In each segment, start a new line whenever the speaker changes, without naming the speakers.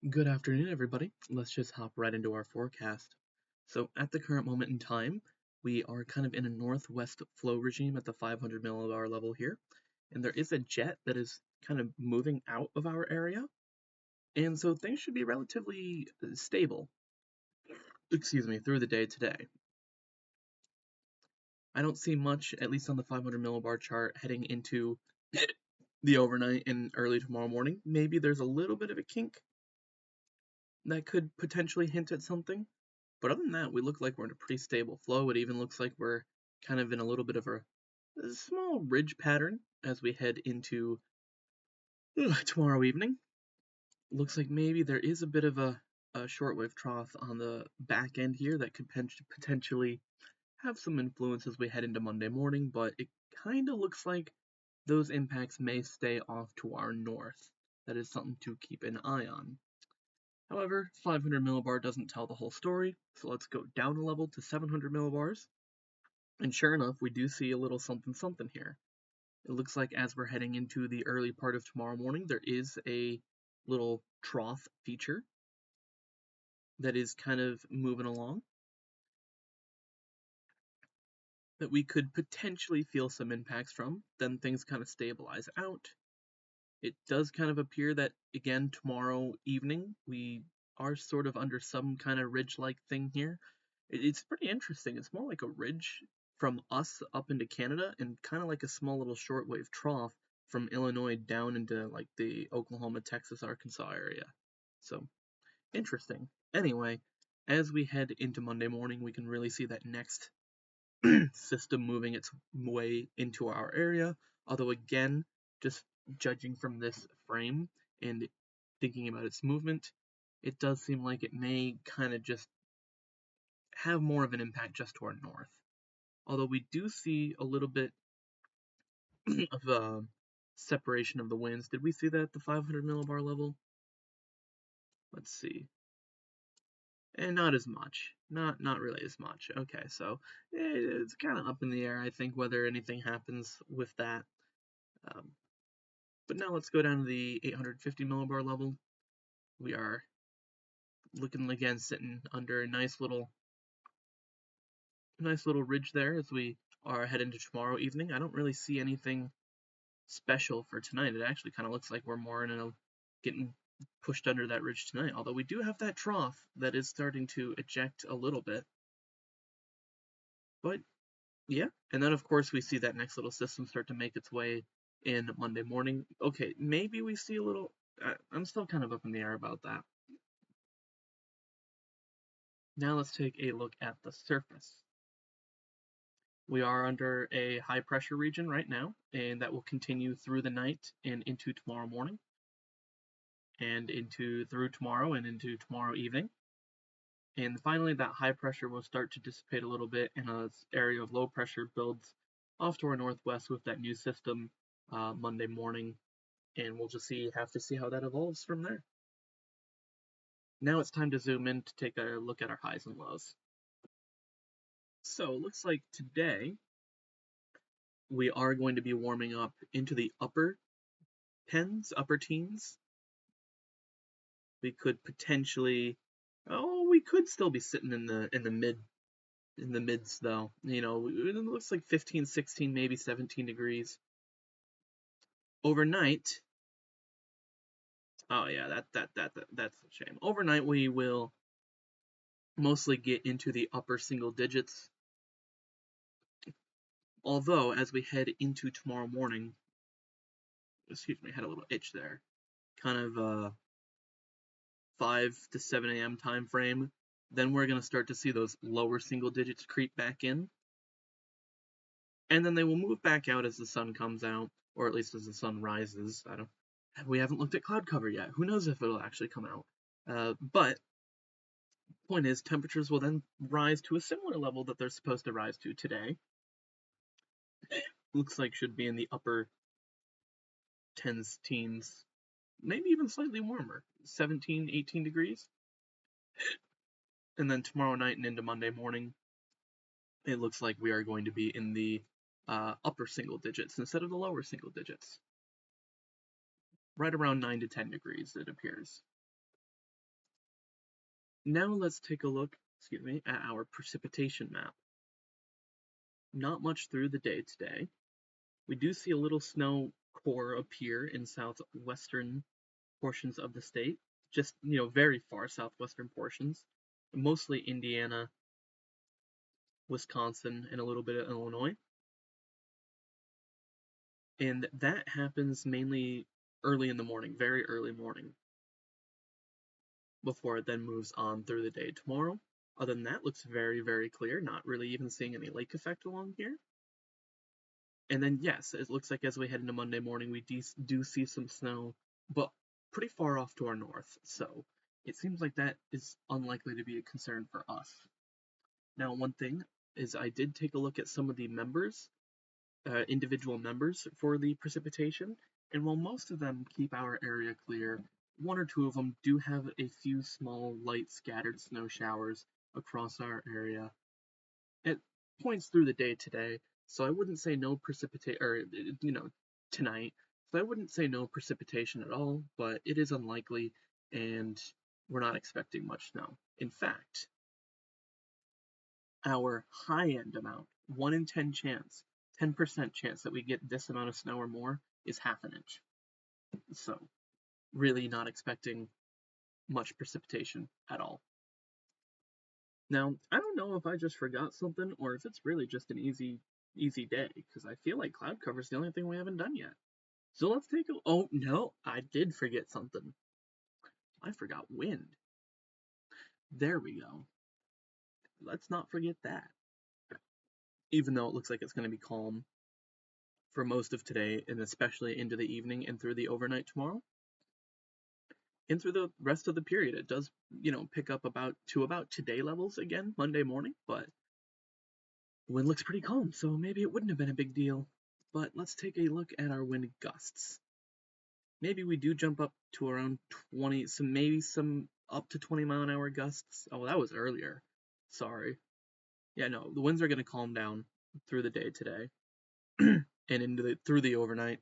Good afternoon, everybody. Let's just hop right into our forecast. So, at the current moment in time, we are kind of in a northwest flow regime at the 500 millibar level here, and there is a jet that is kind of moving out of our area, and so things should be relatively stable, through the day today. I don't see much, at least on the 500 millibar chart, heading into the overnight and early tomorrow morning. Maybe there's a little bit of a kink that could potentially hint at something. But other than that, we look like we're in a pretty stable flow. It even looks like we're kind of in a little bit of a small ridge pattern as we head into tomorrow evening. Looks like maybe there is a bit of a shortwave trough on the back end here that could potentially have some influence as we head into Monday morning, but it kind of looks like those impacts may stay off to our north. That is something to keep an eye on. However, 500 millibar doesn't tell the whole story, so let's go down a level to 700 millibars. And sure enough, we do see a little something something here. It looks like as we're heading into the early part of tomorrow morning, there is a little trough feature that is kind of moving along that we could potentially feel some impacts from. Then things kind of stabilize out. It does kind of appear that, again, tomorrow evening, we are sort of under some kind of ridge-like thing here. It's pretty interesting. It's more like a ridge from us up into Canada and kind of like a small little shortwave trough from Illinois down into like the Oklahoma, Texas, Arkansas area. So, interesting. Anyway, as we head into Monday morning, we can really see that next system moving its way into our area. Although, again, just judging from this frame and thinking about its movement, it does seem like it may kind of just have more of an impact just to our north. Although we do see a little bit of separation of the winds. Did we see that at the 500 millibar level? Let's see. And not as much. Not really as much. Okay, so it's kind of up in the air, I think, whether anything happens with that. Um, but now let's go down to the 850 millibar level. We are looking again sitting under a nice little ridge there as we are heading to tomorrow evening. I don't really see anything special for tonight. It actually kind of looks like we're more in a getting pushed under that ridge tonight. Although we do have that trough that is starting to eject a little bit. But yeah, and then of course we see that next little system start to make its way in Monday morning. Okay, maybe we see a little. I'm still kind of up in the air about that. Now let's take a look at the surface. We are under a high pressure region right now, and that will continue through the night and into tomorrow morning, and into through tomorrow and into tomorrow evening. And finally, that high pressure will start to dissipate a little bit, and an area of low pressure builds off to our northwest with that new system Monday morning, and we'll just have to see how that evolves from there. Now it's time to zoom in to take a look at our highs and lows. So it looks like today we are going to be warming up into the upper upper teens. We could potentially, we could still be sitting in the mids though. You know, it looks like 15, 16, maybe 17 degrees. Overnight, oh yeah, that's a shame. Overnight we will mostly get into the upper single digits. Although as we head into tomorrow morning, excuse me, I had a little itch there. Kind of 5 to 7 a.m. time frame, then we're going to start to see those lower single digits creep back in. And then they will move back out as the sun comes out, or at least as the sun rises. We haven't looked at cloud cover yet. Who knows if it'll actually come out. But point is, temperatures will then rise to a similar level that they're supposed to rise to today. Looks like should be in the upper 10s, teens, maybe even slightly warmer, 17, 18 degrees. And then tomorrow night and into Monday morning, it looks like we are going to be in the upper single digits instead of the lower single digits. Right around 9 to 10 degrees, it appears. Now let's take a look, at our precipitation map. Not much through the day today. We do see a little snow core appear in southwestern portions of the state, just, very far southwestern portions, mostly Indiana, Wisconsin, and a little bit of Illinois. And that happens mainly early in the morning, very early morning, before it then moves on through the day tomorrow. Other than that, looks very, very clear, not really even seeing any lake effect along here. And then, yes, it looks like as we head into Monday morning, we do see some snow, but pretty far off to our north, so it seems like that is unlikely to be a concern for us. Now, one thing is I did take a look at some of the members, individual members for the precipitation, and while most of them keep our area clear, one or two of them do have a few small, light, scattered snow showers across our area at points through the day today, so I wouldn't say no precipitation, or, tonight, so I wouldn't say no precipitation at all, but it is unlikely, and we're not expecting much snow. In fact, our high end amount, 1 in 10 chance, 10% chance that we get this amount of snow or more is half an inch. So, really not expecting much precipitation at all. Now, I don't know if I just forgot something or if it's really just an easy day, because I feel like cloud cover is the only thing we haven't done yet. So let's take a, oh no, I did forget something. I forgot wind. There we go. Let's not forget that. Even though it looks like it's going to be calm for most of today, and especially into the evening and through the overnight tomorrow, and through the rest of the period, it does, pick up about today levels again Monday morning, but the wind looks pretty calm, so maybe it wouldn't have been a big deal. But let's take a look at our wind gusts. Maybe we do jump up to around 20, some up to 20-mile-an-hour gusts. Oh, that was earlier. Sorry. Yeah, no, the winds are going to calm down through the day today and through the overnight.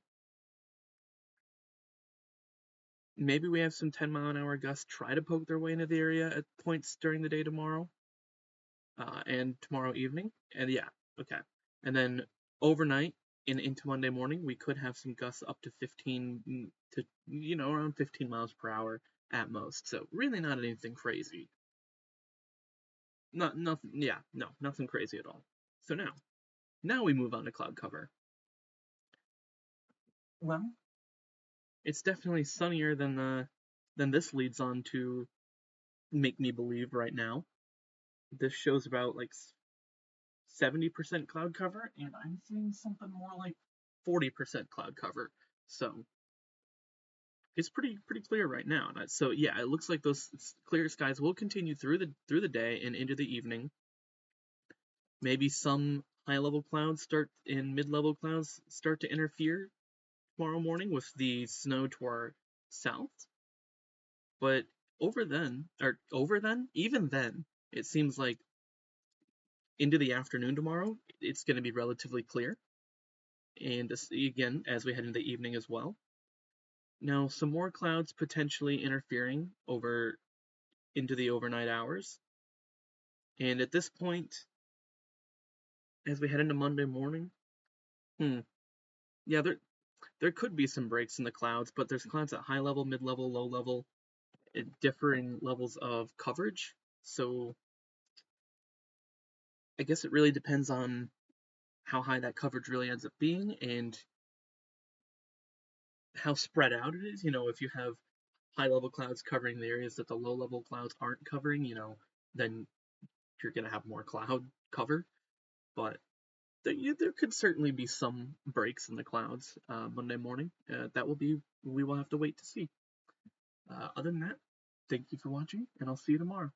Maybe we have some 10-mile-an-hour gusts try to poke their way into the area at points during the day tomorrow. And tomorrow evening. And yeah, okay. And then overnight and into Monday morning, we could have some gusts up to 15 to, around 15 miles per hour at most. So really not anything crazy. Nothing, yeah, no, nothing crazy at all. So now we move on to cloud cover. Well, it's definitely sunnier than this leads on to make me believe right now. This shows about like 70% cloud cover, and I'm seeing something more like 40% cloud cover. So it's pretty clear right now. So yeah, it looks like those clear skies will continue through the day and into the evening. Maybe some high-level clouds and mid-level clouds start to interfere tomorrow morning with the snow to our south. But even then, it seems like into the afternoon tomorrow, it's going to be relatively clear. And again, as we head into the evening as well. Now, some more clouds potentially interfering over into the overnight hours. And at this point, as we head into Monday morning, yeah, there could be some breaks in the clouds, but there's clouds at high level, mid level, low level, at differing levels of coverage. So I guess it really depends on how high that coverage really ends up being and how spread out it is. If you have high level clouds covering the areas that the low level clouds aren't covering, then you're going to have more cloud cover. But there could certainly be some breaks in the clouds Monday morning. We will have to wait to see. Other than that, thank you for watching, and I'll see you tomorrow.